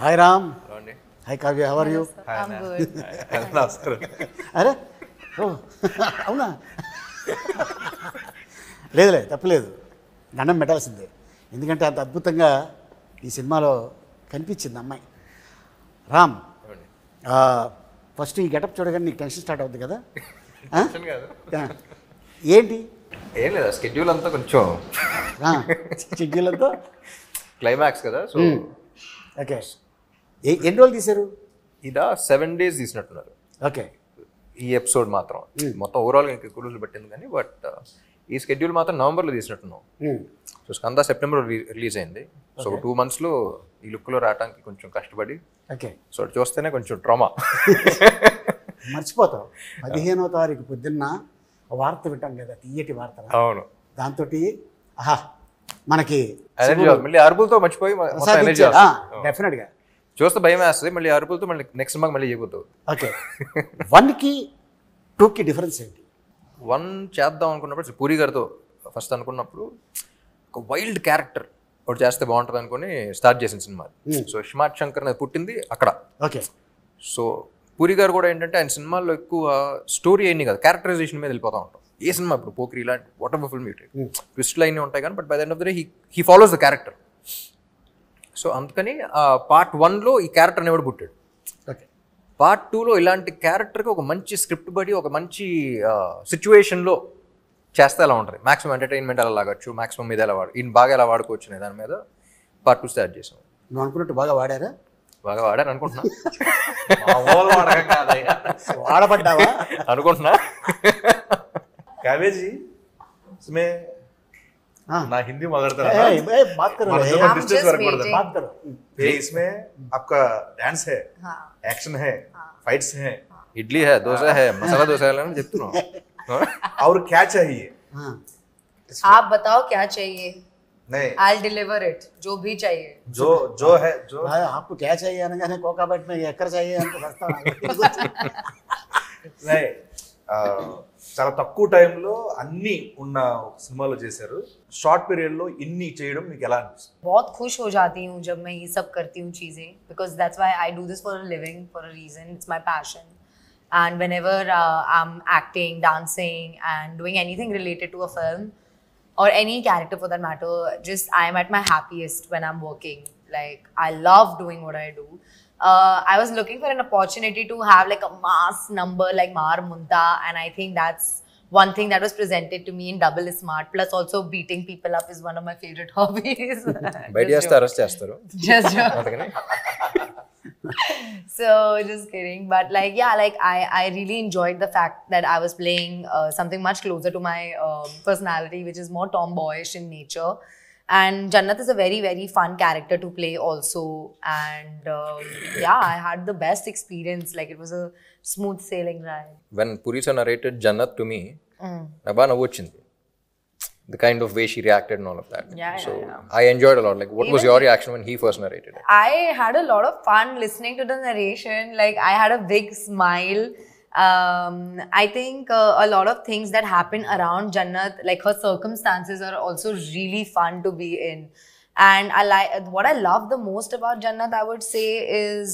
Hi Ram. అండి. Hi Kavya, how are you? I'm good. నమస్కారం. అరే ఓ అవునా? లేదులే, తప్పలేదు, దండం పెట్టాల్సిందే. ఎందుకంటే అంత అద్భుతంగా ఈ సినిమాలో కనిపించింది అమ్మాయి. రామ్, ఫస్ట్ ఈ గెటప్ చూడగానే నీకు టెన్షన్ స్టార్ట్ అవుతుంది కదా? ఏంటి? ఏం లేదా, స్కెడ్యూల్ అంతా కొంచెం షెడ్యూల్తో క్లైమాక్స్ కదా, సో ఓకే. ఎన్ని రోజులు తీశారు? ఇదా 7 days తీసినట్టున్నారు ఓకే. ఈ ఎపిసోడ్ మాత్రం. మొత్తం ఓవరాల్గా ఇంకా ఎక్కువ రోజులు పట్టింది కానీ, బట్ ఈ స్కెడ్యూల్ మాత్రం నవంబర్లో తీసినట్టున్నాం. సో స్కంద సెప్టెంబర్ రిలీజ్ అయింది. సో 2 monthsలో ఈ లుక్లో రావడానికి కొంచెం కష్టపడి, ఓకే. సో అది చూస్తేనే కొంచెం ట్రామా. మర్చిపోతావు. 15వ తారీఖు పొద్దున్న వార్త వింటాం కదా, తీయటి వార్త. అవును, దాంతో ఆహా మనకి మళ్ళీ అరుపులతో మర్చిపోయి డెఫినెట్గా చూస్తే భయం వేస్తుంది. మళ్ళీ అరుపులతో మళ్ళీ నెక్స్ట్ సినిమాకి మళ్ళీ చేయబోతావు. ఓకే. 1కి 2కి డిఫరెన్స్ ఏంటి? 1 చేద్దాం అనుకున్నప్పుడు పూరి గారితో ఫస్ట్ అనుకున్నప్పుడు ఒక వైల్డ్ క్యారెక్టర్ ఒకటి చేస్తే బాగుంటుంది అనుకుని స్టార్ట్ చేసిన సినిమా. సో హిమాట్ శంకర్ అనేది పుట్టింది అక్కడ. ఓకే. సో పూరి గారు కూడా ఏంటంటే ఆయన సినిమాల్లో ఎక్కువ స్టోరీ అయింది కదా, క్యారెక్టరైజేషన్ మీద వెళ్ళిపోతూ ఉంటాం. ఏ సినిమా ఇప్పుడు పోక్రీ ఇలాంటి వాట్ ఎవర్ ఫిల్మ్ ట్విస్ట్లు అయినా ఉంటాయి కానీ, but by the end of the day he follows the character. So అందుకని పార్ట్ 1లో ఈ క్యారెక్టర్ అనేవాడు పుట్టాడు. ఓకే. పార్ట్ 2లో ఇలాంటి క్యారెక్టర్కి ఒక మంచి స్క్రిప్ట్ బడి ఒక మంచి సిచ్యువేషన్లో చేస్తే ఎలా ఉంటుంది, మాక్సిమం ఎంటర్టైన్మెంట్ ఎలా లాగచ్చు, మాక్సిమం మీద ఎలా ఈయన బాగా ఎలా వాడుకోవచ్చు అనే దాని మీద పార్ట్ 2 స్టార్ట్ చేసాం. నువ్వు అనుకున్నట్టు బాగా వాడారా? బాగా వాడారు అనుకుంటున్నా. వాడబడ్డావా అనుకుంటున్నా. काव्य जी, इसमें ना हिंदी में अगर बात करो, डिस्टेंस वर्क पड़ता है. बात करो. ये इसमें आपका डांस है, एक्शन है, फाइट्स हैं, ఇడ్లీ హే, దోశ హే, మసాలా దోశ అని చెప్తున్నావు. और क्या चाहिए? आप बताओ क्या चाहिए, नहीं I'll deliver it. जो भी चाहिए, जो है जो आपको क्या चाहिए అనగానే కోకాబెట్ में ఎక్కడ चाहिए అంటే వస్తాను. नहीं చాలా తక్కువ టైంలో అన్ని ఉన్న సినిమాలో చేశారు. షార్ట్ పీరియడ్ లో ఇన్ని చేయడం మీకు ఎలా అనిపిస్తుంది? बहुत खुश हो जाती हूँ जब मैं ये सब करती हूँ चीज़ें, because that's why I do this for a living, for a reason. It's my passion. And whenever I'm acting, dancing and doing anything related to a film or any character for that matter, just I'm at my happiest when I'm working. Like, I love doing what I do. I was looking for an opportunity to have like a mass number like Mar Munta, and I think that's one thing that was presented to me in Double is Smart. Plus also beating people up is one of my favorite hobbies. బయట చేస్తే arrest చేస్తారు. Just joking. So just kidding, but like yeah, like I really enjoyed the fact that I was playing something much closer to my personality, which is more tomboyish in nature. And Jannat is a very, very fun character to play also. And yeah, I had the best experience. Like, it was a smooth sailing ride. When Puri sir narrated Jannat to me, నాకు బాగా నవ్వు వచ్చింది. The kind of way she reacted and all of that. Yeah, so yeah. I enjoyed a lot. Like, what was your reaction when he first narrated it? I had a lot of fun listening to the narration. Like, I had a big smile. I think a lot of things that happen around Jannat, like her circumstances, are also really fun to be in. And what I love the most about Jannat, I would say, is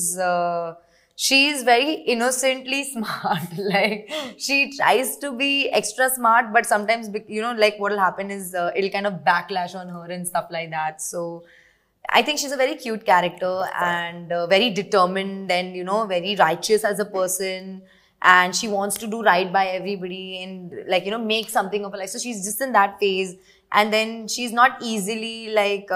she's very innocently smart. Like, she tries to be extra smart, but sometimes, you know, like what will happen is it'll kind of backlash on her and stuff like that. So I think she's a very cute character and very determined and, you know, very righteous as a person. And she wants to do right by everybody and, like, you know, make something of her life. So she's just in that phase. And then she's not easily like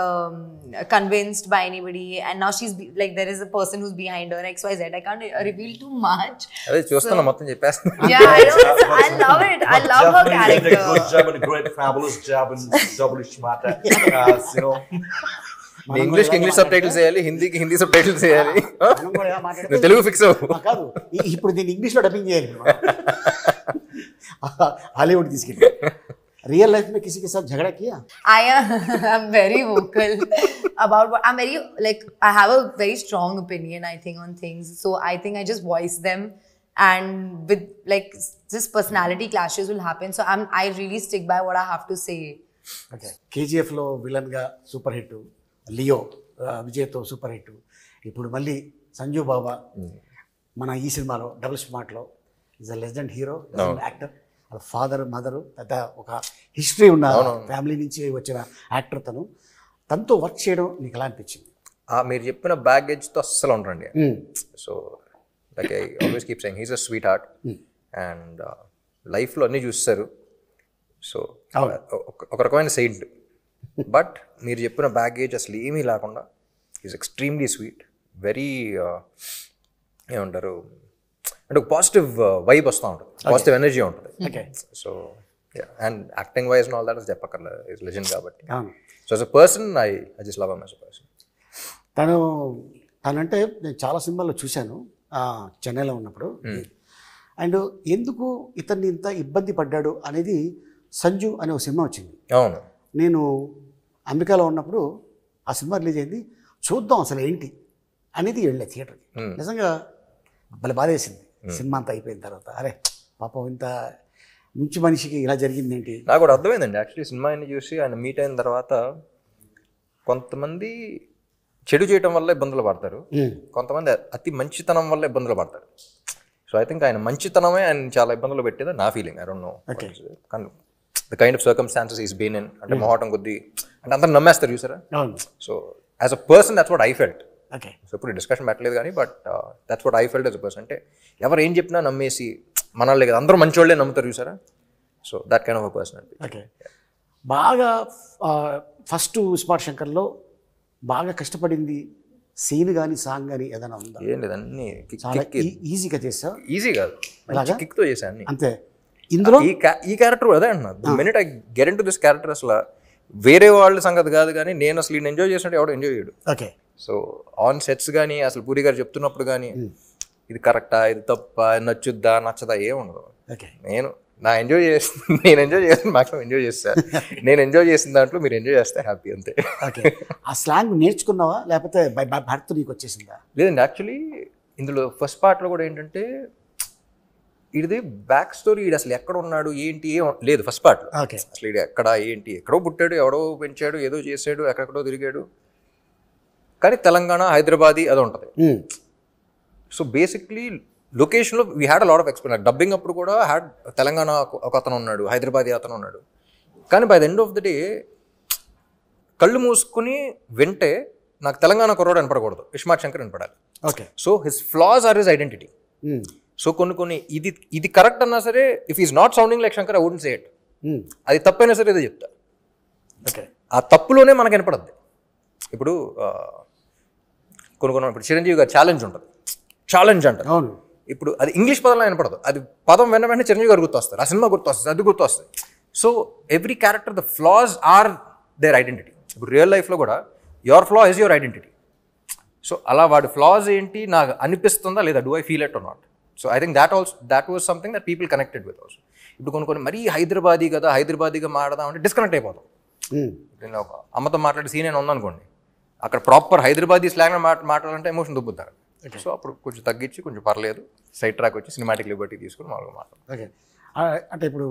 convinced by anybody. And now she's like, there is a person who's behind her, XYZ. I can't reveal too much. అదే చూస్తున్నా మొత్తం చెప్పేస్తా. Yeah, I know. I love it. I love her character. Did a good job and a great fabulous job and double smart. You know. ఇంగ్లీష్కి English subtitles వేయాలి, హిందీకి Hindi sub titles వేయాలి. నువ్వు Telugu fix అవ్వు. కాదు, ఇప్పుడు దీన్ని ఇంగ్లీష్లో డబ్బింగ్ చేయాలి. హాలీవుడ్ తీసుకెళ్ళి. रियल लाइफ में किसी के साथ झगड़ा किया? I'm very vocal about what I'm very, like, I have a very strong opinion, I think, on things. So I think I just voice them, and with like just personality clashes will happen. So I really stick by what I have to say. Okay. KGF లో villain గా super hit, Leo విజయ్తో super hit, ఇప్పుడు మళ్ళీ సంజు బాబా మన ఈ సినిమాలో double స్మార్ట్లో is a legend hero, actor. వాళ్ళ ఫాదర్ మదరు పెద్ద ఒక హిస్టరీ ఉన్న ఫ్యామిలీ నుంచి వచ్చిన యాక్టర్ తనతో వర్క్ చేయడం నీకు ఎలా అనిపించింది? మీరు చెప్పిన బ్యాగేజ్తో అస్సలు ఉండరండి. So like I always keep saying he's a sweet heart and లైఫ్లో అన్నీ చూస్తారు. సో ఒక రకమైన సెయింట్. బట్ మీరు చెప్పిన బ్యాగేజ్ అసలు ఏమీ లేకుండా ఈజ్ ఎక్స్ట్రీమ్లీ స్వీట్, వెరీ ఏమంటారు అంటే ఒక పాజిటివ్ వైబ్ వస్తూ ఉంటుంది, పాజిటివ్ ఎనర్జీ ఉంటుంది. So and acting wise all that చెప్పక్కర్లేదు, ఈజ్ లెజెండ్ కాబట్టి. So as a person I just love him as a person. తనంటే నేను చాలా సినిమాల్లో చూశాను చెన్నైలో ఉన్నప్పుడు. అండ్ ఎందుకు ఇతన్ని ఇంత ఇబ్బంది పడ్డాడు అనేది సంజు అనే ఒక సినిమా వచ్చింది. అవును, నేను అమెరికాలో ఉన్నప్పుడు ఆ సినిమా రిలీజ్ అయింది. చూద్దాం అసలు ఏంటి అనేది వెళ్ళే థియేటర్కి. నిజంగా భలే బాధేసింది సినిమా అంతా అయిపోయిన తర్వాత. అరే పాపం ఇంత మంచి మనిషికి ఇలా జరిగింది ఏంటి. నాకు కూడా అర్థమైందండి యాక్చువల్లీ సినిమా అన్ని చూసి ఆయన మీట్ అయిన తర్వాత. కొంతమంది చెడు చేయటం వల్ల ఇబ్బందులు పడతారు, కొంతమంది అతి మంచితనం వల్ల ఇబ్బందులు పడతారు. సో ఐ థింక్ ఆయన మంచితనమే ఆయన చాలా ఇబ్బందులు పెట్టేది నా ఫీలింగ్. ఐ డోంట్ నో కానీ the kind of circumstances is been in. అంటే మొహటం కొద్దీ అంటే అందరూ నమ్మేస్తారు చూసారా. So as a person that's what I felt. So ఇప్పుడు డిస్కషన్ పెట్టలేదు కానీ but that's what I felt as a person. అంటే ఎవరు ఏం చెప్పినా నమ్మేసి మనల్ని కదా అందరూ మంచి వాళ్ళే నమ్ముతారు చూసారా. So that kind of a person. Okay, బాగా ఫస్ట్ స్మార్ట్ శంకర్లో బాగా కష్టపడింది సీన్ కానీ సాంగ్ కానీ ఏదైనా ఉందా? ఏం లేదు, అన్ని ఈజీగా చేసా. ఈజీ కాదు, కిక్తో చేశాను అంతే. ఇందులో ఈ క్యారెక్టర్ అదే అంటున్నా. The minute I get into this character అసలు వేరే వాళ్ళ సంగతి కాదు కానీ నేను అసలు ఈయన ఎంజాయ్ చేసినట్టు ఎవడో ఎంజాయ్ చేయడు. ఓకే. సో ఆన్ సెట్స్ కానీ అసలు పూరి గారు చెప్తున్నప్పుడు కానీ ఇది కరెక్టా, ఇది తప్ప, నచ్చుద్దా నచ్చదా ఏం ఉండదు. నేను ఎంజాయ్ చేస్తాను, మాక్సిమం ఎంజాయ్ చేస్తాను. నేను ఎంజాయ్ చేసిన దాంట్లో మీరు ఎంజాయ్ చేస్తే హ్యాపీ అంతే. ఓకే. ఆ స్లాంగ్ నేర్చుకున్నావా లేకపోతే భర్త నీకు వచ్చేసిందా? లేదండి, యాక్చువల్లీ ఇందులో ఫస్ట్ పార్ట్లో కూడా ఏంటంటే ఇది బ్యాక్ స్టోరీ, ఇది అసలు ఎక్కడ ఉన్నాడు ఏంటి ఏం లేదు ఫస్ట్ పార్ట్లో. అసలు ఇది ఎక్కడ ఏంటి, ఎక్కడో పుట్టాడు, ఎవడో పెంచాడు, ఏదో చేసాడు, ఎక్కడెక్కడో తిరిగాడు, కానీ తెలంగాణ హైదరాబాదీ అది ఉంటుంది. సో బేసిక్లీ లొకేషన్లో we had a lot of experience. Dubbing అప్పుడు కూడా హ్యాడ్ తెలంగాణ ఒక అతను ఉన్నాడు, హైదరాబాదీ అతను ఉన్నాడు. కానీ by the end of the day కళ్ళు మూసుకుని వింటే నాకు తెలంగాణ కుర్రోడు వినపడకూడదు, ఇస్మార్ట్ శంకర్ వినపడాలి. Okay. So his flaws are his identity. So కొన్ని ఇది కరెక్ట్ అన్నా సరే if is not sounding like Shankar I wouldn't say it. అది తప్పైనా సరే ఏదో చెప్తా. ఓకే. ఆ తప్పులోనే మనకు వినపడద్ది. ఇప్పుడు ఇప్పుడు చిరంజీవి గారు ఛాలెంజ్ ఉంటుంది, ఛాలెంజ్ అంటారు. అవును. ఇప్పుడు అది ఇంగ్లీష్ పదంలో వినపడదు, అది పదం వెంటనే చిరంజీవి గారు గుర్తొస్తారు, ఆ సినిమా గుర్తొస్తుంది, అది గుర్తొస్తుంది. So every character the flaws are their identity. ఇప్పుడు రియల్ లైఫ్లో కూడా your flaw is your identity. So అలా వాడి ఫ్లాస్ ఏంటి నాకు అనిపిస్తుందా లేదా, do I feel it or not. So I think that was something that people connected with also. ఇప్పుడు కొన్ని మరీ హైదరాబాదీ కదా, హైదరాబాదీగా మాడదాం అంటే డిస్కనెక్ట్ అయిపోతాం. నేను ఒక అమ్మతో మాట్లాడే సీన్ అయినా ఉందనుకోండి, అక్కడ ప్రాపర్ హైదరాబాదీ స్లాంగ్ మాట్లాడాలంటే ఎమోషన్ దుబ్బుతారు. సో అప్పుడు కొంచెం తగ్గించి కొంచెం పర్లేదు సైడ్ ట్రాక్ వచ్చి సినిమాటిక్ లిబర్టీ తీసుకుని మామూలుగా మాట్లాడు. ఓకే. అంటే ఇప్పుడు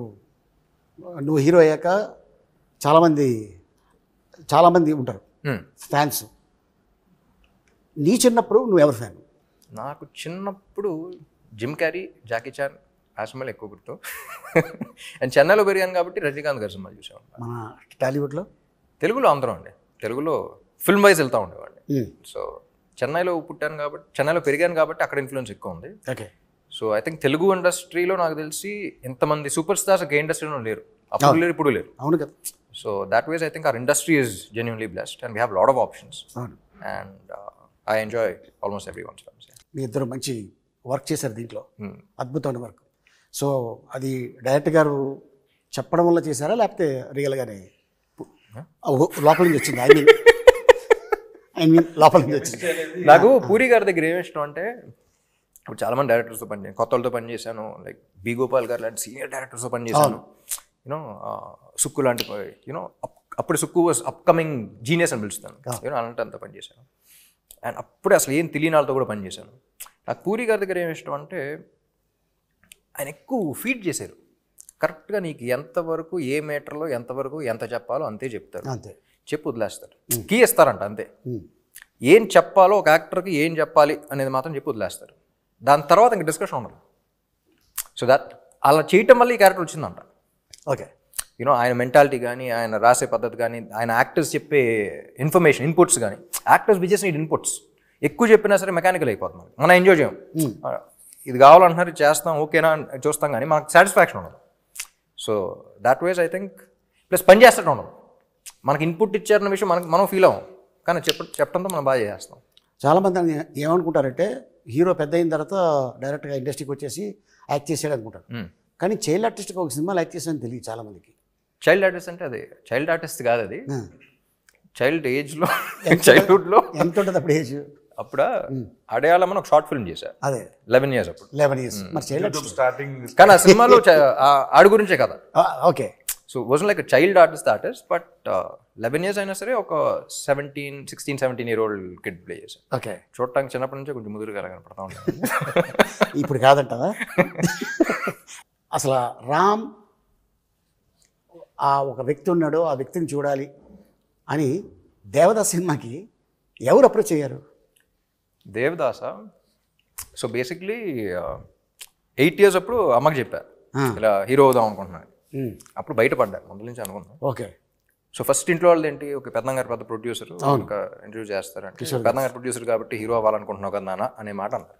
నువ్వు హీరో అయ్యాక చాలామంది ఉంటారు ఫ్యాన్స్. నీ చిన్నప్పుడు నువ్వు ఎవరు ఫ్యాన్? నాకు చిన్నప్పుడు జిమ్ క్యారీ, జాకీ చాన్ ఆ సినిమాలు ఎక్కువ గుర్తు. అండ్ చెన్నైలో పెరిగాను కాబట్టి రజనీకాంత్ గారి సినిమాలు చూసాను. మన టాలీవుడ్లో తెలుగులో అందరం అండి, తెలుగులో ఫిల్మ్ వైజ్ వెళ్తూ ఉండేవాడిని. సో చెన్నైలో పుట్టాను కాబట్టి, చెన్నైలో పెరిగాను కాబట్టి అక్కడ ఇన్ఫ్లుయెన్స్ ఎక్కువ ఉంది. Okay. So I think Telugu ఇండస్ట్రీలో నాకు తెలిసి ఎంతమంది సూపర్ స్టార్స్ గే ఇండస్ట్రీలో లేరు, అప్పుడు లేరు ఇప్పుడు లేరు. అవును కదా. So that was I think our industry is genuinely blessed and we have lot of options and I enjoy almost every one's films. మీ ఇద్దరు మంచి వర్క్ చేశారు దీంట్లో, అద్భుతమైన వర్క్. సో అది డైరెక్టర్ గారు చెప్పడం వల్ల చేశారా లేకపోతే రియల్గానే లోపల నుంచి వచ్చింది? ఐ మీన్ లోపల నుంచి వచ్చింది. నాకు పూరి గారి దగ్గర ఏమి ఇష్టం అంటే, ఇప్పుడు చాలామంది డైరెక్టర్స్తో పనిచేసాను, కొత్త వాళ్ళతో పనిచేశాను, లైక్ బి గోపాల్ గారు లాంటి సీనియర్ డైరెక్టర్స్తో పనిచేశాను. యూనో సుక్కు లాంటి యూనో అప్పుడు సుక్కు వాజ్ అప్కమింగ్ జీనియస్ అని పిలుస్తాను, యూనో అలాంటి అంతా పనిచేశాను. అండ్ అప్పుడే అసలు ఏం తెలియని వాళ్ళతో కూడా పనిచేశాను. నాకు పూరి గారి దగ్గర ఏమి ఇష్టం అంటే, ఆయన ఎక్కువ ఫీడ్ చేశారు. కరెక్ట్గా నీకు ఎంతవరకు ఏ మీటర్లో ఎంతవరకు ఎంత చెప్పాలో అంతే చెప్తారు, అంతే చెప్పు వదిలేస్తారు, కీ ఇస్తారంట అంతే. ఏం చెప్పాలో ఒక యాక్టర్కి ఏం చెప్పాలి అనేది మాత్రం చెప్పి వదిలేస్తారు. దాని తర్వాత ఇంక డిస్కషన్ ఉండదు. సో దట్ అలా చేయటం వల్ల ఈ క్యారెక్టర్ వచ్చిందంట. ఓకే, యూనో ఆయన మెంటాలిటీ కానీ, ఆయన రాసే పద్ధతి కానీ, ఆయన యాక్టర్స్ చెప్పే ఇన్ఫర్మేషన్ ఇన్పుట్స్ కానీ, యాక్టర్స్ విజెస్ నీడ్ ఇన్పుట్స్. ఎక్కువ చెప్పినా సరే మెకానికల్ అయిపోతుంది, మనం ఎంజాయ్ చేయం. ఇది కావాలంటున్నారు చేస్తాం, ఓకేనా చూస్తాం, కానీ మనకు సాటిస్ఫాక్షన్ ఉండదు. So that was I think plus పని చేస్తూ ఉండదు. మనకి ఇన్పుట్ ఇచ్చారన్న విషయం మనం ఫీల్ అవ్వం, కానీ చెప్పడంతో మనం బాగా చేస్తాం. చాలామంది ఏమనుకుంటారంటే హీరో పెద్ద అయిన తర్వాత డైరెక్ట్గా ఇండస్ట్రీకి వచ్చేసి యాక్ట్ చేసాడు అనుకుంటారు. కానీ చైల్డ్ ఆర్టిస్ట్గా ఒక సినిమాలో యాక్ట్ చేసాడని తెలియదు చాలామందికి. చైల్డ్ ఆర్టిస్ట్ అంటే అది చైల్డ్ ఆర్టిస్ట్ కాదు, అది చైల్డ్ ఏజ్లో చైల్డ్హుడ్లో ఎంత ఉంటుంది అప్పుడు ఏజ్? అప్పుడు అడయాళమని ఒక షార్ట్ ఫిల్మ్ చేశారు, అదే 11 years అప్పుడు. 11 years మరి చైల్డ్ ఆర్టిస్ట్ స్టార్టింగ్. కానీ ఆ సినిమాలో ఆడి గురించే కదా. Okay, so was like child artist but 11 years అయినా సరే ఒక 16-17-year-old కిడ్ ప్లే చేశారు. ఓకే, చూడటానికి చిన్నప్పటి నుంచే కొంచెం ముదురుగా కనపడతా ఉంటాను. ఇప్పుడు కాదంటావా? అసలు రామ్ ఆ ఒక వ్యక్తి ఉన్నాడు, ఆ వ్యక్తిని చూడాలి అని దేవదాస్ సినిమాకి ఎవరు అప్రోచ్ అయ్యారు? దేవదాస సో బేసిక్లీ 8 years అప్పుడు అమ్మకి చెప్పారు ఇలా హీరో అవుదాం అనుకుంటున్నాను. అప్పుడు బయటపడ్డా, ముందు నుంచి అనుకున్నాను. ఓకే, సో ఫస్ట్ ఇంట్లో వాళ్ళది ఏంటి, ఒక పెద్దంగారు పెద్ద ప్రొడ్యూసర్ ఒక ఇంటర్వ్యూ చేస్తారంటే, పెద్దంగారు ప్రొడ్యూసర్ కాబట్టి హీరో అవ్వాలనుకుంటున్నావు కదా నాన్న అనే మాట అన్నారు.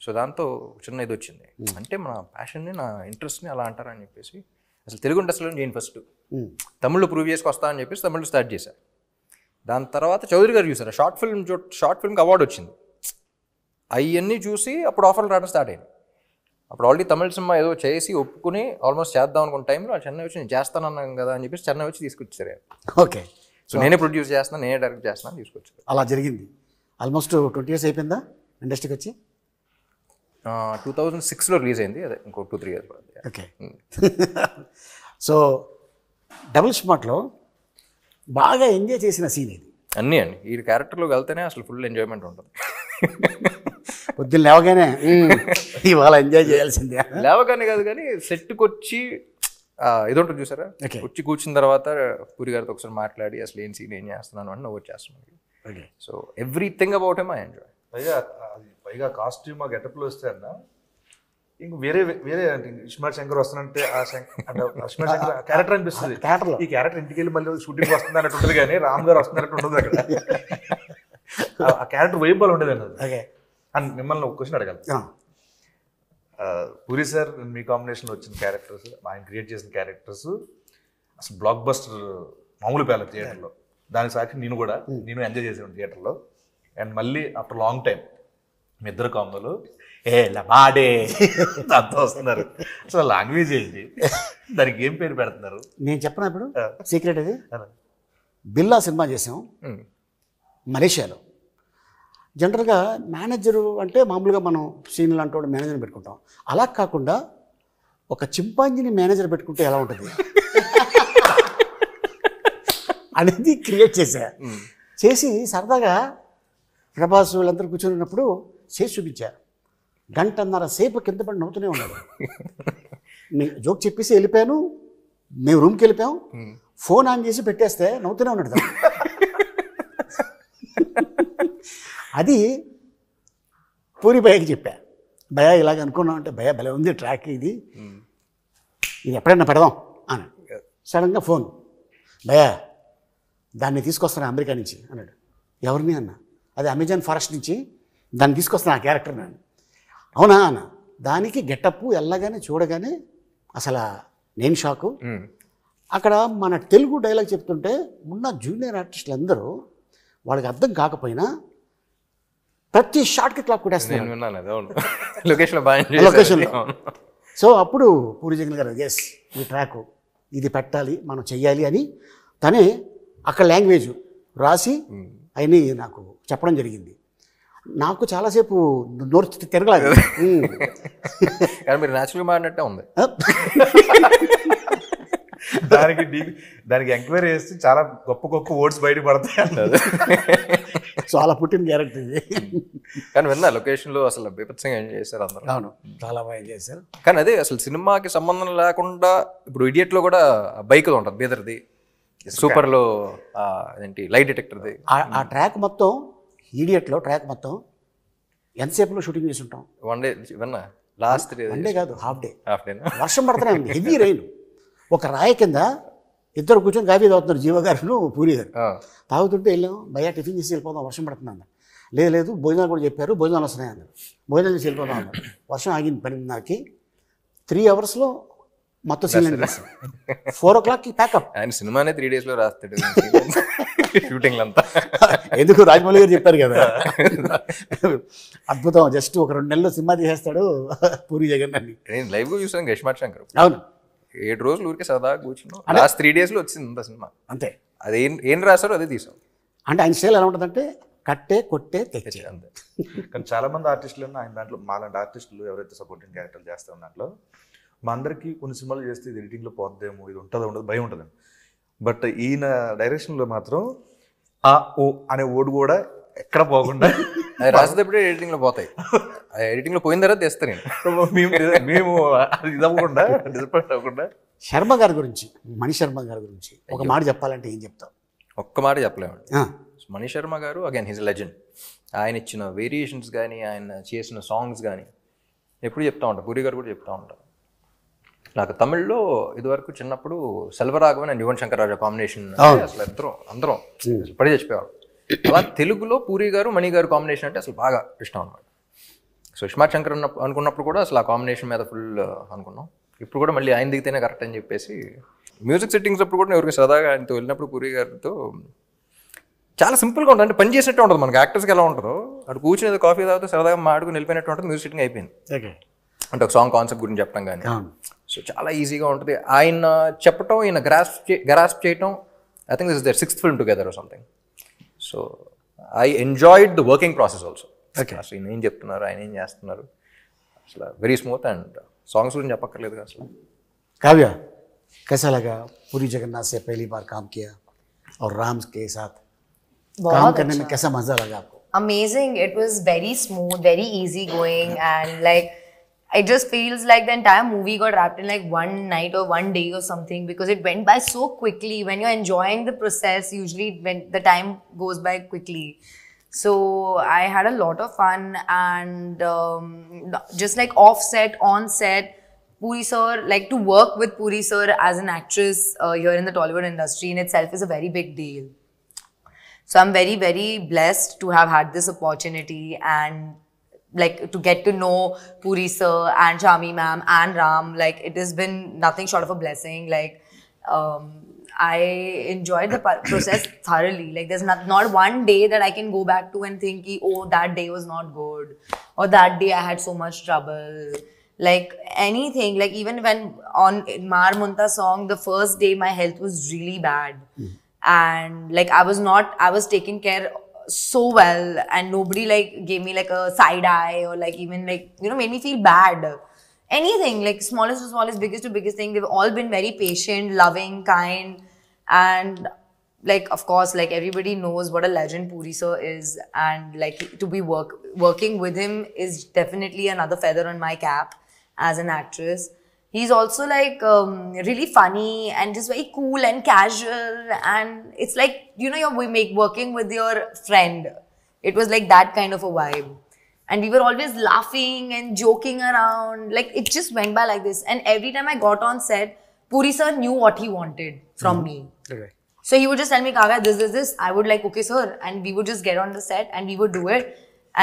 సో దాంతో చిన్న ఇది వచ్చింది, అంటే మన ప్యాషన్ని నా ఇంట్రెస్ట్ని అలా అంటారని చెప్పేసి అసలు తెలుగు ఇండస్ట్రీలో చేయను ఫస్ట్, తమిళ్లో ప్రూవ్ చేసుకొస్తా అని చెప్పేసి తమిళ్లో స్టార్ట్ చేశారు. దాని తర్వాత చౌదరి గారు చూసారు, షార్ట్ ఫిల్మ్కి అవార్డు వచ్చింది. అవన్నీ చూసి అప్పుడు ఆఫర్లు రావడం స్టార్ట్ అయింది. అప్పుడు ఆల్రెడీ తమిళ సినిమా ఏదో చేసి ఒప్పుకుని ఆల్మోస్ట్ చేద్దాం అనుకున్న టైంలో చెన్నై వచ్చి నేను చేస్తానన్నాను కదా అని చెప్పేసి చెన్నై వచ్చి తీసుకొచ్చారు. ఓకే, సో నేనే ప్రొడ్యూస్ చేస్తాను, నేనే డైరెక్ట్ చేస్తాను తీసుకొచ్చారు. అలా జరిగింది. ఆల్మోస్ట్ 20 years అయిపోయిందా ఇండస్ట్రీకి వచ్చి? 2006లో రిలీజ్ అయింది, అదే ఇంకో 2-3 years. ఓకే. సో డబుల్ స్మార్ట్లో బాగా ఎంజాయ్ చేసిన సీన్ ఇది. అన్నీ అండి, ఈ క్యారెక్టర్లోకి వెళ్తేనే అసలు ఫుల్ ఎంజాయ్మెంట్ ఉంటుంది. పొద్దున్న లేవగానే ఇవాళ ఎంజాయ్ చేయాల్సిందే. లేవగానే కాదు కానీ సెట్కి వచ్చి ఇది ఉంటుంది చూసారా, వచ్చి కూర్చున్న తర్వాత పూరి గారితో ఒకసారి మాట్లాడి అసలు ఏం సీన్ ఏం చేస్తున్నాను అని నువ్వు వచ్చేస్తున్నాను. So everything about him I enjoy. పైగా కాస్ట్యూమ్ ఆ గెటప్లో వస్తే అన్న ఇంక వేరే ఇస్మార్ట్ శంకర్ వస్తానంటే ఆ ఇస్మార్ట్ శంకర్ క్యారెక్టర్ అనిపిస్తుంది. ఈ క్యారెక్టర్ ఇంటికి వెళ్ళి మళ్ళీ షూటింగ్ వస్తుంది అన్నట్టు ఉంటుంది, కానీ రామ్ గారు వస్తున్నట్టు ఉండదు అక్కడ. ఆ క్యారెక్టర్ వైబ్ బాగా ఉండేది అన్నది. అండ్ మిమ్మల్ని ఒక క్వశ్చన్ అడగాలి, పూరి సార్ మీ కాంబినేషన్లో వచ్చిన క్యారెక్టర్స్, ఆయన క్రియేట్ చేసిన క్యారెక్టర్స్ అసలు బ్లాక్ బస్టర్ మామూలు పేల థియేటర్లో. దానికి సాక్షి నేను ఎంజాయ్ చేసాను థియేటర్లో. అండ్ మళ్ళీ ఆఫ్టర్ లాంగ్ టైం మీ ఇద్దరు కాంబోలు బాడే అంతా వస్తున్నారు. అసలు లాంగ్వేజ్ ఏంటి, దానికి ఏం పేరు పెడుతున్నారు? నేను చెప్పిన ఇప్పుడు సీక్రెట్ అది. బిల్లా సినిమా చేసాం మలేషియాలో. జనరల్గా మేనేజరు అంటే మామూలుగా మనం సీనియర్ లాంటి వాడు మేనేజర్ని పెట్టుకుంటాం. అలా కాకుండా ఒక చింపాంజీని మేనేజర్ పెట్టుకుంటే ఎలా ఉంటుంది అనేది క్రియేట్ చేసి సరదాగా ప్రభాస్ వీళ్ళందరూ కూర్చొని చేసి చూపించారు. 1.5 సేపు కింద పడి నవ్వుతూనే ఉన్నాడు. మీ జోక్ చెప్పేసి వెళ్ళిపోయాను, మేము రూమ్కి వెళ్ళిపోయాం, ఫోన్ ఆన్ చేసి పెట్టేస్తే నవ్వుతూనే ఉన్నాడు. అది పూరి భయ్యకి చెప్పా, భయ్యా ఇలాగ అనుకున్నాం అంటే, భయ్యా భలే ఉంది ట్రాక్, ఇది ఎప్పుడైనా పెడదాం అని. సడన్గా ఫోన్, భయ్యా దాన్ని తీసుకొస్తాను అమెరికా నుంచి అన్నాడు. ఎవరిని అన్న? అది అమెజాన్ ఫారెస్ట్ నుంచి దాన్ని తీసుకొస్తాను ఆ క్యారెక్టర్ నేను. అవునా అన్న. దానికి గెటప్ వెళ్ళగానే చూడగానే అసలు నేను షాకు. అక్కడ మన తెలుగు డైలాగ్ చెప్తుంటే ఉన్న జూనియర్ ఆర్టిస్టులు అందరూ వాళ్ళకి అర్థం కాకపోయినా ప్రతి షాట్కి క్లాప్ కొట్టేస్తున్నారు లొకేషన్లో. సో అప్పుడు పూరి జగన్ గారు ఎస్ ఈ ట్రాక్ ఇది పెట్టాలి మనం చెయ్యాలి అని తనే అక్కడ లాంగ్వేజ్ రాసి అవన్నీ నాకు చెప్పడం జరిగింది. నాకు చాలాసేపు నోరు తిరగలేదు. కానీ మీరు న్యాచురల్గా మాడినట్టే ఉంది. దానికి ఎంక్వైరీ చేస్తే చాలా గొప్ప వర్డ్స్ బయట పడతాయి. సో అలా పుట్టిన క్యారెక్టర్ ఇది. కానీ విన్నా లొకేషన్లో అసలు బీభత్సంగా ఎంజాయ్ చేశారు అందరూ. అవును, చాలా బాగా ఎంజాయ్ చేశారు. కానీ అదే అసలు సినిమాకి సంబంధం లేకుండా ఇప్పుడు ఇడియట్లో కూడా బైక్లో ఉంటుంది, బీదర్ది, సూపర్లో ఏంటి లైట్ డిటెక్టర్ది. ఆ ట్రాక్ మొత్తం ఈడియట్లో ట్రాక్ మొత్తం ఎంతసేపులో షూటింగ్ చేసి ఉంటాం? 1 day ఇవన్నా లాస్ట్ 3 వన్ డే కాదు, హాఫ్ డే. హాఫ్ డేనా? వర్షం పడుతూనే ఉంది, హెవీ రైన్. ఒక రాయి కింద ఇద్దరు కూర్చొని కాఫీ తాగుతున్నారు, జీవ గారు పూరి గారు. తాగుతుంటే వెళ్ళాం, భయ్యా టిఫిన్ చేసి వెళ్ళిపోదాం, వర్షం పడుతుంది అన్నారు. లేదు భోజనాలు కూడా చెప్పారు, భోజనాలు వస్తున్నాయి అన్నారు. భోజనాలు చేసి వెళ్ళిపోదాం అన్నారు. వర్షం ఆగింది 10:30కి. 3 అవర్స్లో మొత్తం సీన్ చేస్తాం. 4 o'clockకి ప్యాకప్. ఆయన సినిమానే 3 days లో రాస్తాడు షూటింగ్ అంతా. ఎందుకు రాజమౌళి గారు చెప్పారు కదా, అద్భుతం. జస్ట్ ఒక 2 నెలల్లో సినిమా తీసేస్తాడు పూరి జగన్నాథ్. నేను లైవ్ గా చూసాను ఇస్మార్ట్ శంకర్. అవును, 7 రోజులు ఊరికే సరదాగా కూర్చున్నాం. లాస్ట్ 3 days లో వచ్చింది అంత సినిమా. అంతే. అది ఏం రాశారో అదే తీసాం. అంటే ఆయన స్టైల్ ఎలా ఉంటుందంటే కట్టే కొట్టే తెచ్చే. అంతే. కానీ చాలా మంది ఆర్టిస్టులు ఆయన దాంట్లో మాలాంటి ఆర్టిస్టులు ఎవరైతే సపోర్టింగ్ క్యారెక్టర్లు చేస్తారో దాంట్లో మా అందరికీ కొన్ని సినిమాలు చేస్తే ఇది ఎడిటింగ్లో పోద్దేమో, ఇది ఉంటుందో ఉండదు భయం ఉంటుంది. బట్ ఈయన డైరెక్షన్లో మాత్రం ఆ ఓ అనే ఓడు కూడా ఎక్కడ పోకుండా అది రాసేటప్పుడే ఎడిటింగ్ లో పోతాయి. ఎడిటింగ్ లో పోయిన తర్వాత తెస్తాను నేను. మేము అది ఇది అవ్వకుండా డిసప్పాయింట్ అవ్వకుండా. శర్మ గారి గురించి, మణి శర్మ గారి గురించి ఒక మాట చెప్పాలంటే ఏం చెప్తాం? ఒక్క మాట చెప్పలేమండి. మణి శర్మ గారు అగైన్ హిజ్ లెజెండ్. ఆయన ఇచ్చిన వేరియేషన్స్ కానీ, ఆయన చేసిన సాంగ్స్ కానీ ఎప్పుడు చెప్తా ఉంటారు. పూరి గారు కూడా చెప్తా ఉంటారు. నాకు తమిళ్లో ఇదివరకు చిన్నప్పుడు సెల్వరాఘవన్ అండ్ యువన్ శంకర్ రాజా కాంబినేషన్ అసలు అందరం పడి చచ్చిపోయాడు. అలా తెలుగులో పూరి గారు మణి గారు కాంబినేషన్ అంటే అసలు బాగా ఇష్టం అనమాట. సో ఇస్మార్ట్ శంకర్ అనుకున్నప్పుడు కూడా అసలు ఆ కాంబినేషన్ మీద ఫుల్ అనుకున్నాం. ఇప్పుడు కూడా మళ్ళీ ఆయన దిగితేనే కరెక్ట్ అని చెప్పేసి మ్యూజిక్ సెట్టింగ్స్ అప్పుడు కూడా ఎవరికి సరదాగా ఆయనతో వెళ్ళినప్పుడు పూరి గారితో చాలా సింపుల్గా ఉంటుంది. అంటే పని చేసినట్టు ఉంటుంది. మనకి యాక్టర్స్కి ఎలా ఉంటుందో అక్కడ కూర్చుని కాఫీ తాగితే సరదాగా మాడుకుని వెళ్ళిపోయినట్టు ఉంటుంది. మ్యూజిక్ సెట్టింగ్ అయిపోయింది. అంటే ఒక సాంగ్ కాన్సెప్ట్ గురించి చెప్పడం కానీ, సో చాలా ఈజీగా ఉంటుంది. ఆయన చెప్పటం, ఈయన గ్రాస్ప్ చేయటం. I think this is their 6th film together or something. So I enjoyed the working process also. అసలు ఈయన ఏం చెప్తున్నారు, ఆయన ఏం చేస్తున్నారు, అసలు వెరీ స్మూత్. అండ్ సాంగ్స్ గురించి చెప్పక్కర్లేదు అసలు. काव्या, कैसा लगा पूरी जगन्नाथ से पहली बार काम किया और राम के साथ काम करने में कैसा मजा लगा आपको? Amazing. It was very smooth, very easy going, and like it just feels like the entire movie got wrapped in like one night or one day or something, because it went by so quickly. When you're enjoying the process, usually when the time goes by quickly. So I had a lot of fun, and just like off set, on set, Puri sir, like to work with Puri sir as an actress here in the Tollywood industry in itself is a very big deal. So I'm very, very blessed to have had this opportunity, and like to get to know Puri sir and Shami ma'am and Ram. Like it has been nothing short of a blessing. Like I enjoyed the process thoroughly. Like there's not one day that I can go back to and think, oh, that day was not good, or that day I had so much trouble. Like anything, like even when on Mar Munta song, the first day my health was really bad. And like I was taken care so well, and nobody like gave me like a side eye or like even like, you know, made me feel bad. Anything, like smallest to smallest, biggest to biggest thing, they've all been very patient, loving, kind, and like of course like everybody knows what a legend Puri sir is, and like to be working with him is definitely another feather on my cap as an actress. He's also like really funny and just very cool and casual, and it's like, you know, you're working with your friend. It was like that kind of a vibe, and we were always laughing and joking around. Like it just went by like this, and every time I got on set, Puri sir knew what he wanted from me. Okay. So he would just tell me, Kavya, this. I would like, okay sir, and we would just get on the set and we would do it.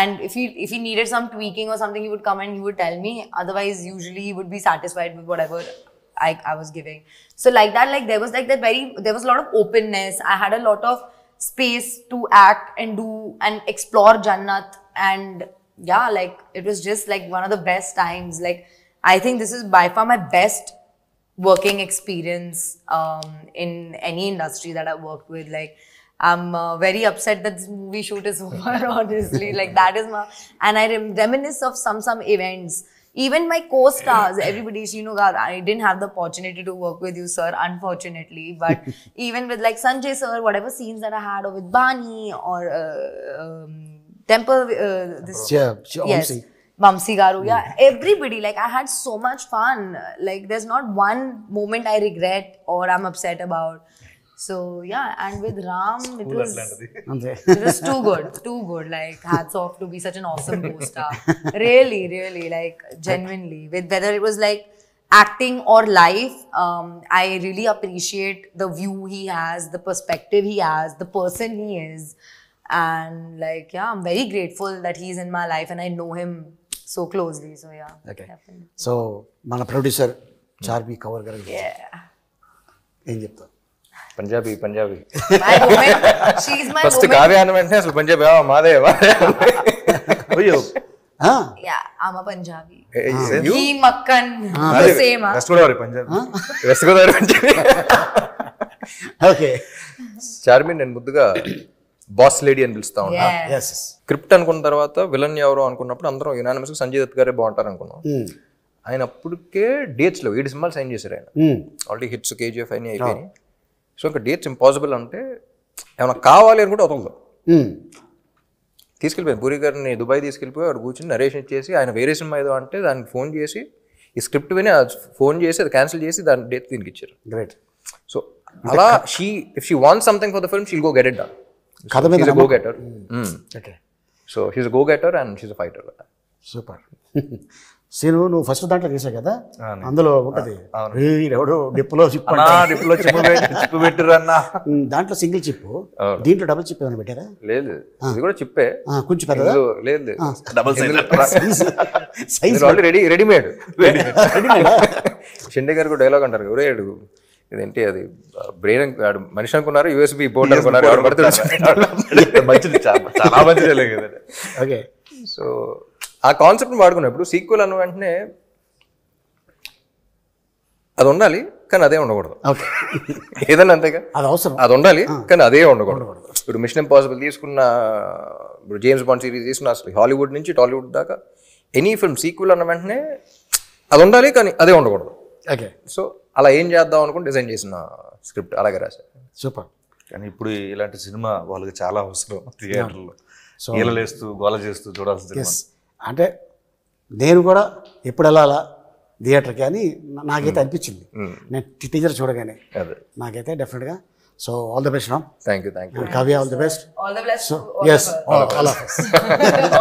And if he needed some tweaking or something, he would come and he would tell me. Otherwise, usually he would be satisfied with whatever I was giving. So like that, like there was a lot of openness. I had a lot of space to act and do and explore Jannat. And yeah, like it was just like one of the best times. Like I think this is by far my best working experience in any industry that I've worked with. Like I'm very upset that this movie shoot is over, honestly. Like that is my, and I reminisce of some events. Even my co-stars, everybody, you know, I didn't have the opportunity to work with you, sir, unfortunately. But even with like Sanjay sir, whatever scenes that I had, or with Bani or Temple, yes, Vamsi Garu, yeah, everybody. Like I had so much fun. Like there's not one moment I regret or I'm upset about. So yeah, and with Ram, it was అంతే. too good. Like hats off to be such an awesome co-star. Really, like genuinely. With whether it was like acting or life, I really appreciate the view he has, the perspective he has, the person he is, and like yeah, I'm very grateful that he's in my life and I know him so closely. So yeah, Okay. definitely. So మన producer Charmi cover గారు Yeah. ఏం చెప్తావు? Punjabi My woman, she's my first woman. Kavya అన్న వెంటనే అసలు పంజాబీ మాదే అయ్యో Yeah, I'm a Punjabi. You? Ghee, makkan, the same. West Godavari Punjab west Godavari Punjabi. Okay. Charmi నేను ముద్దుగా బాస్ లేడీ అని పిలుస్తా ఉన్నా. Yeah. Yes yes. స్క్రిప్ట్ అనుకున్న తర్వాత విలన్ ఎవరో అనుకున్నప్పుడు అందరం యునానిమస్గా సంజయ్ దత్ గారే బాగుంటారు అనుకున్నాం. ఆయన అప్పటికే డేట్స్లో 7 సినిమాలు సైన్ చేశారు ఆయన. ఆల్రెడీ హిట్స్ కేజీఎఫ్ అన్నీ అయిపోయినాయి. సో ఇంకా డేట్స్ ఇంపాసిబుల్ అంటే ఏమైనా కావాలి అని కూడా వదలదు. తీసుకెళ్ళిపోయాను పూరి గారిని దుబాయ్ తీసుకెళ్ళిపోయి వాడు కూర్చొని నరేషన్ ఇచ్చేసి ఆయన వేరే సినిమా ఏదో అంటే దానికి ఫోన్ చేసి ఈ స్క్రిప్ట్ విని ఫోన్ చేసి అది క్యాన్సిల్ చేసి దాని డేట్ దీనికి ఇచ్చారు. గ్రేట్. సో అలా if she wants something for the film she'll go get it done. కథ మీద go getter. Okay. So she's go getter and she's fighter. Super. Seenu నువ్వు ఫస్ట్ దాంట్లో చేసావు కదా, అందులో ఉంటది ఎవడో డిప్పులో చిప్ డిప్లో చిప్పు పెట్టిర్రు అన్న. దాంట్లో సింగిల్ చిప్, దీంట్లో డబుల్ చిప్ ఏమైనా పెట్టారా? లేదు ఇది కూడా చిప్పే. కొంచెం పెద్దదా? లేదు double size already readymade. Shinde గారు డైలాగ్ అంటారు ఎవరే ఇదేంటి అది బ్రెయిన్ మనిషి అనుకున్నారు యూఎస్బి బోర్డ్ అనుకున్నారు ఎవరు పడితే మంచిది, చాలా మంచిది కదండి. ఓకే. సో ఆ కాన్సెప్ట్ని వాడుకున్నప్పుడు సీక్వెల్ అన్న వెంటనే అది ఉండాలి కానీ అదే ఉండకూడదు. ఓకే. ఏదన్నా అంతేగా, అది అవసరం. అది ఉండాలి కానీ అదే ఉండకూడదు. ఇప్పుడు మిషన్ ఇంపాసిబుల్ తీసుకున్న, ఇప్పుడు జేమ్స్ బాండ్ సిరీస్ తీసుకున్న, అసలు హాలీవుడ్ నుంచి టాలీవుడ్ దాకా ఎనీ ఫిల్మ్ సీక్వెల్ అన్న వెంటనే అది ఉండాలి కానీ అదే ఉండకూడదు. ఓకే. సో అలా ఏం చేద్దాం అనుకుని డిజైన్ చేసిన స్క్రిప్ట్ అలాగే రాశారు. సూపర్. కానీ ఇప్పుడు ఇలాంటి సినిమా వాళ్ళకి చాలా అవసరం థియేటర్లో. ఈలలేస్తూ గోల చేస్తూ చూడాల్సిన సినిమా. అంటే నేను కూడా ఎప్పుడు వెళ్ళాలా థియేటర్కి అని నాకైతే అనిపించింది నేను టీజర్ చూడగానే. అదే నాకైతే డెఫినెట్గా. So all the best Ram. Thank you. Kavya all the best. All the best. So to all ఎస్ of us. All of us.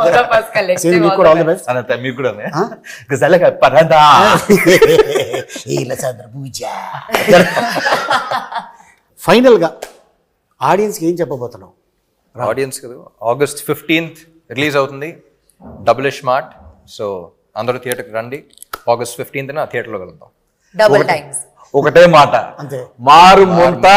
All of us collective. Seenu మీకు all కూడా the all the best. Anantha మీకు కూడా గజాలగా పరదా ఫైనల్గా ఆడియన్స్కి ఏం చెప్పబోతున్నావు? ఆడియన్స్ కదా, August 15th రిలీజ్ అవుతుంది డబుల్ స్మార్ట్. సో అందరూ థియేటర్కి రండి. August 15th థియేటర్లో వెళ్దాం. Double times. ఒకటే మాట, అంతే. మారు ముంత